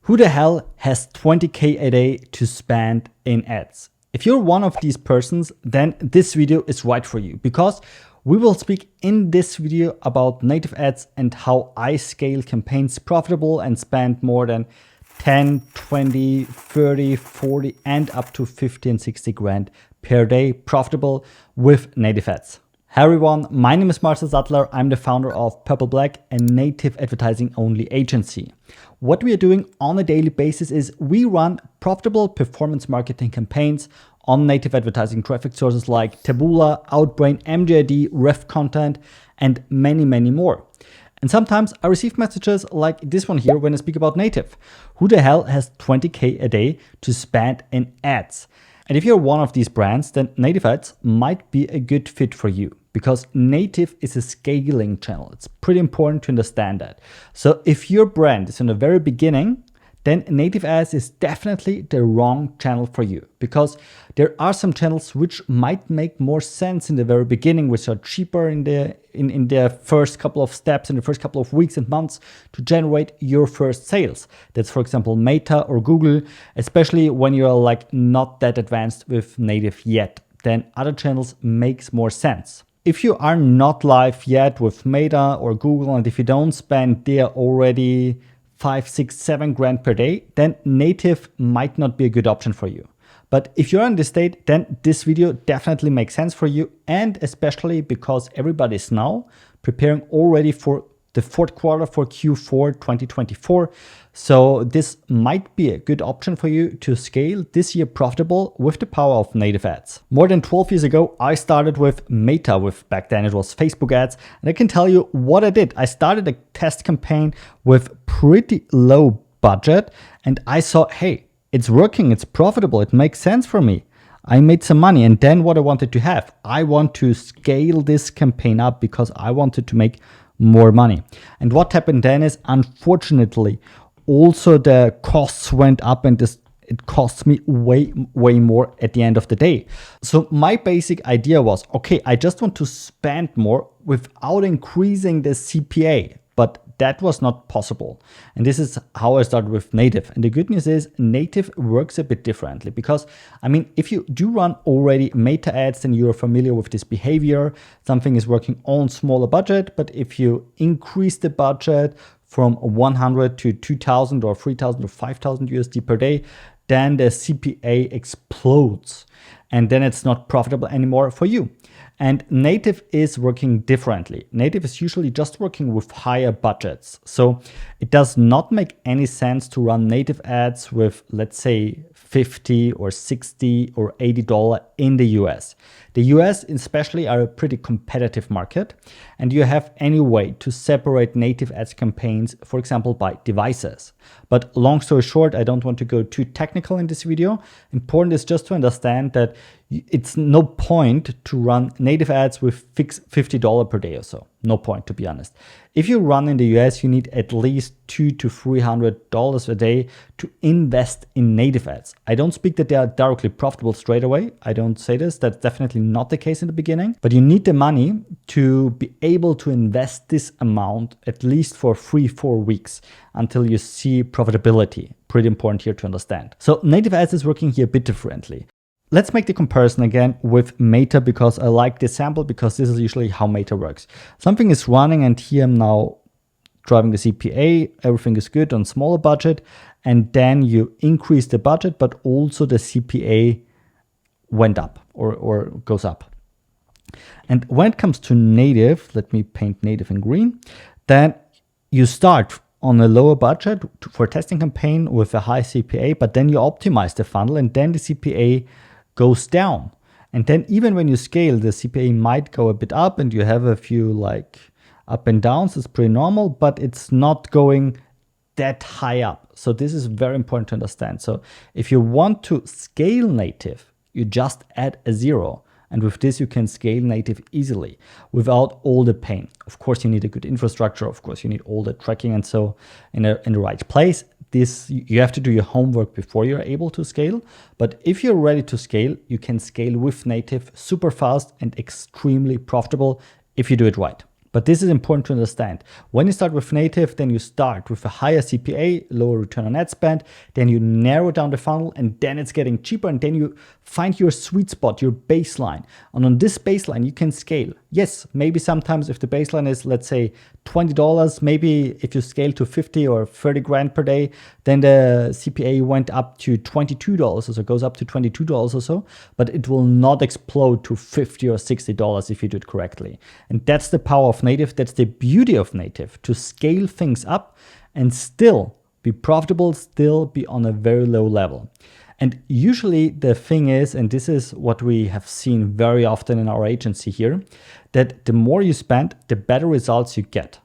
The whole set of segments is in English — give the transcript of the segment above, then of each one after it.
Who the hell has 20K a day to spend in ads? If you're one of these persons, then this video is right for you, because we will speak in this video about native ads and how I scale campaigns profitable and spend more than 10, 20, 30, 40 and up to 50 and 60 grand per day profitable with native ads. Hey everyone, my name is Marcel Sattler. I'm the founder of Purple Black, a native advertising only agency. What we are doing on a daily basis is we run profitable performance marketing campaigns on native advertising traffic sources like Taboola, Outbrain, MJD, Ref Content, and many, many more. And sometimes I receive messages like this one here when I speak about native. Who the hell has 20K a day to spend in ads? And if you're one of these brands, then native ads might be a good fit for you, because native is a scaling channel. It's pretty important to understand that. So if your brand is in the very beginning, then native ads is definitely the wrong channel for you, because there are some channels which might make more sense in the very beginning, which are cheaper in their first couple of steps, in the first couple of weeks and months to generate your first sales. That's, for example, Meta or Google, especially when you're like not that advanced with native yet. Then other channels makes more sense. If you are not live yet with Meta or Google, and if you don't spend there already 5, 6, 7 grand per day, then native might not be a good option for you. But if you're in this state, then this video definitely makes sense for you, and especially because everybody is now preparing already for the fourth quarter for Q4 2024. So this might be a good option for you to scale this year profitable with the power of native ads. More than 12 years ago, I started with Meta, back then it was Facebook ads. And I can tell you what I did. I started a test campaign with pretty low budget, and I saw, hey, it's working, it's profitable, it makes sense for me. I made some money, and then what I wanted to have, I want to scale this campaign up because I wanted to make more money. And what happened then is, unfortunately, also the costs went up, and it cost me way more at the end of the day. So my basic idea was, okay, I just want to spend more without increasing the CPA, but that was not possible. And this is how I started with native. And the good news is native works a bit differently, because I mean, if you do run already Meta ads, then you're familiar with this behavior. Something is working on smaller budget, but if you increase the budget from 100 to 2000 or 3000 or 5000 USD per day, then the CPA explodes, and then it's not profitable anymore for you. And native is working differently. Native is usually just working with higher budgets. So it does not make any sense to run native ads with, let's say, $50 or $60 or $80 in the US. The US especially are a pretty competitive market, and you have any way to separate native ads campaigns, for example, by devices. But long story short, I don't want to go too technical in this video. Important is just to understand that it's no point to run native ads with fixed $50 per day or so. No point, to be honest. If you run in the US, you need at least $200 to $300 a day to invest in native ads. I don't speak that they are directly profitable straight away. I don't say this. That's definitely not the case in the beginning. But you need the money to be able to invest this amount at least for 3-4 weeks until you see profitability. Pretty important here to understand. So native ads is working here a bit differently. Let's make the comparison again with Meta, because I like this sample, because this is usually how Meta works. Something is running, and here I'm now driving the CPA, everything is good on smaller budget, and then you increase the budget, but also the CPA went up or goes up. And when it comes to native, let me paint native in green, then you start on a lower budget for a testing campaign with a high CPA, but then you optimize the funnel, and then the CPA goes down. And then even when you scale, the CPA might go a bit up, and you have a few like up and downs. It's pretty normal, but it's not going that high up. So this is very important to understand. So if you want to scale native, you just add a 0. And with this, you can scale native easily without all the pain. Of course, you need a good infrastructure. Of course, you need all the tracking and so in the right place. This, you have to do your homework before you're able to scale. But if you're ready to scale, you can scale with native super fast and extremely profitable if you do it right. But this is important to understand. When you start with native, then you start with a higher CPA, lower return on ad spend, then you narrow down the funnel, and then it's getting cheaper, and then you find your sweet spot, your baseline. And on this baseline, you can scale. Yes, maybe sometimes if the baseline is, let's say, $20, maybe if you scale to 50 or 30 grand per day, then the CPA went up to $22 or so, goes up to $22 or so, but it will not explode to $50 or $60 if you do it correctly. And that's the power of native. That's the beauty of native, to scale things up and still be profitable, still be on a very low level. And usually the thing is, and this is what we have seen very often in our agency here, that the more you spend, the better results you get.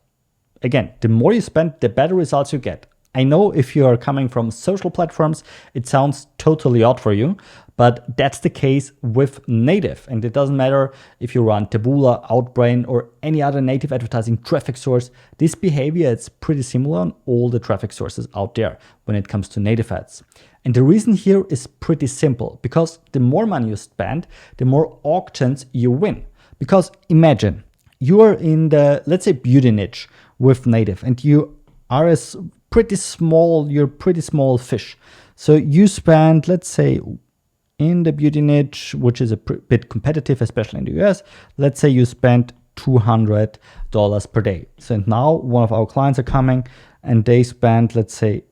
Again, the more you spend, the better results you get. I know if you are coming from social platforms, it sounds totally odd for you, but that's the case with native. And it doesn't matter if you run Taboola, Outbrain, or any other native advertising traffic source. This behavior is pretty similar on all the traffic sources out there when it comes to native ads. And the reason here is pretty simple, because the more money you spend, the more auctions you win. Because imagine you are in the, let's say, beauty niche with native, and you are pretty small fish. So you spend, let's say, in the beauty niche, which is a bit competitive, especially in the US, let's say you spend $200 per day. So now one of our clients are coming and they spend, let's say,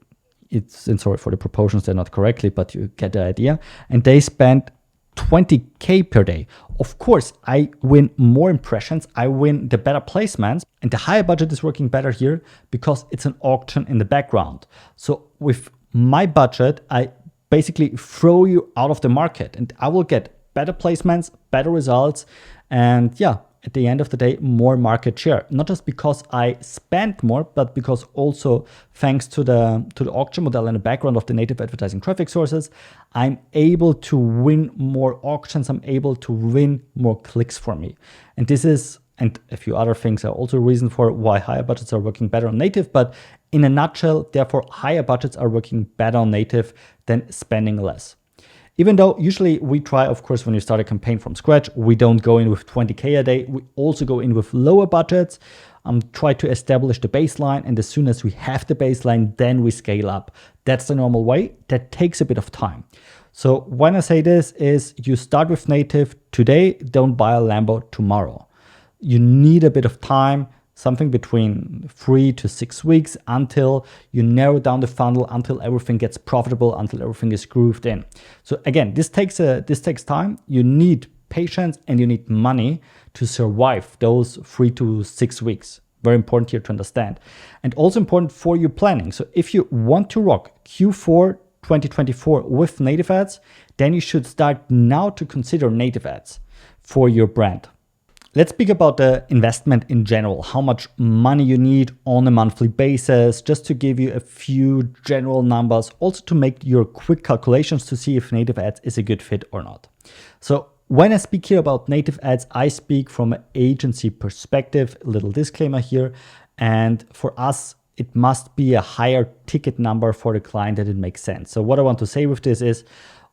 and sorry for the proportions, they're not correctly, but you get the idea. And they spend 20K per day. Of course, I win more impressions, I win the better placements, and the higher budget is working better here because it's an auction in the background. So with my budget, I basically throw you out of the market and I will get better placements, better results, and yeah, at the end of the day, more market share. Not just because I spend more, but because also thanks to the auction model in the background of the native advertising traffic sources, I'm able to win more auctions. I'm able to win more clicks for me. And this is, and a few other things are also a reason for why higher budgets are working better on native. But in a nutshell, therefore, higher budgets are working better on native than spending less. Even though usually we try, of course, when you start a campaign from scratch, we don't go in with 20K a day. We also go in with lower budgets, try to establish the baseline. And as soon as we have the baseline, then we scale up. That's the normal way. That takes a bit of time. So when I say this is you start with native today, don't buy a Lambo tomorrow. You need a bit of time, something between 3 to 6 weeks until you narrow down the funnel, until everything gets profitable, until everything is grooved in. So again, this takes time. You need patience and you need money to survive those 3 to 6 weeks. Very important here to understand. And also important for your planning. So if you want to rock Q4 2024 with native ads, then you should start now to consider native ads for your brand. Let's speak about the investment in general, how much money you need on a monthly basis, just to give you a few general numbers, also to make your quick calculations to see if native ads is a good fit or not. So when I speak here about native ads, I speak from an agency perspective, a little disclaimer here. And for us, it must be a higher ticket number for the client that it makes sense. So what I want to say with this is,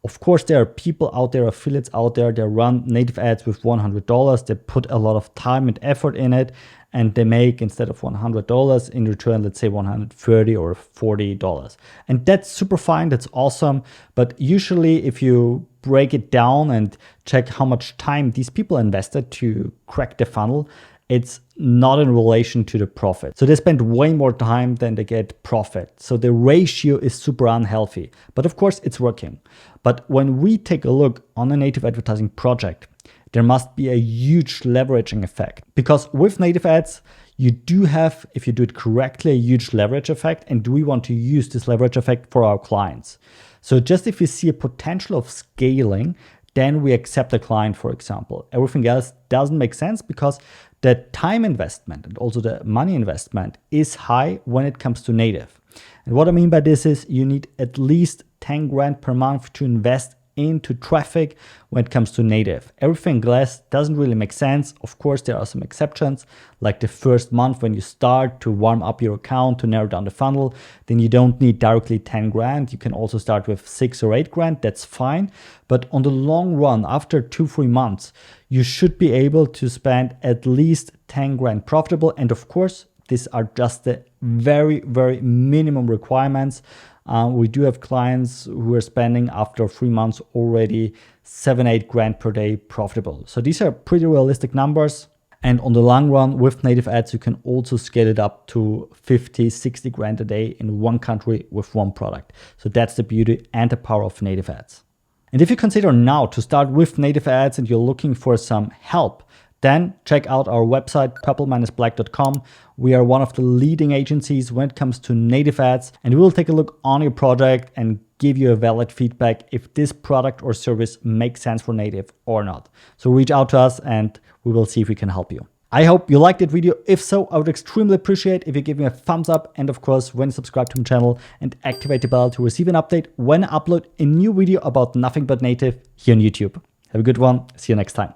of course, there are people out there, affiliates out there, that run native ads with $100. They put a lot of time and effort in it, and they make, instead of $100 in return, let's say $130 or $40. And that's super fine, that's awesome. But usually if you break it down and check how much time these people invested to crack the funnel, it's not in relation to the profit. So they spend way more time than they get profit. So the ratio is super unhealthy. But of course, it's working. But when we take a look on a native advertising project, there must be a huge leveraging effect. Because with native ads, you do have, if you do it correctly, a huge leverage effect. And we want to use this leverage effect for our clients. So just if you see a potential of scaling, then we accept a client, for example. Everything else doesn't make sense because the time investment and also the money investment is high when it comes to native. And what I mean by this is you need at least 10 grand per month to invest into traffic when it comes to native. Everything less doesn't really make sense. Of course, there are some exceptions, like the first month when you start to warm up your account to narrow down the funnel, then you don't need directly 10 grand. You can also start with 6 or 8 grand. That's fine. But on the long run, after 2-3 months, you should be able to spend at least 10 grand profitable. And of course, these are just the very, very minimum requirements. We do have clients who are spending after 3 months already 7-8 grand per day profitable. So these are pretty realistic numbers. And on the long run with native ads, you can also scale it up to 50-60 grand a day in one country with one product. So that's the beauty and the power of native ads. And if you consider now to start with native ads and you're looking for some help, then check out our website, purple-black.com. We are one of the leading agencies when it comes to native ads, and we will take a look on your project and give you a valid feedback if this product or service makes sense for native or not. So reach out to us and we will see if we can help you. I hope you liked that video. If so, I would extremely appreciate if you give me a thumbs up, and of course, when you subscribe to my channel and activate the bell to receive an update when I upload a new video about nothing but native here on YouTube. Have a good one. See you next time.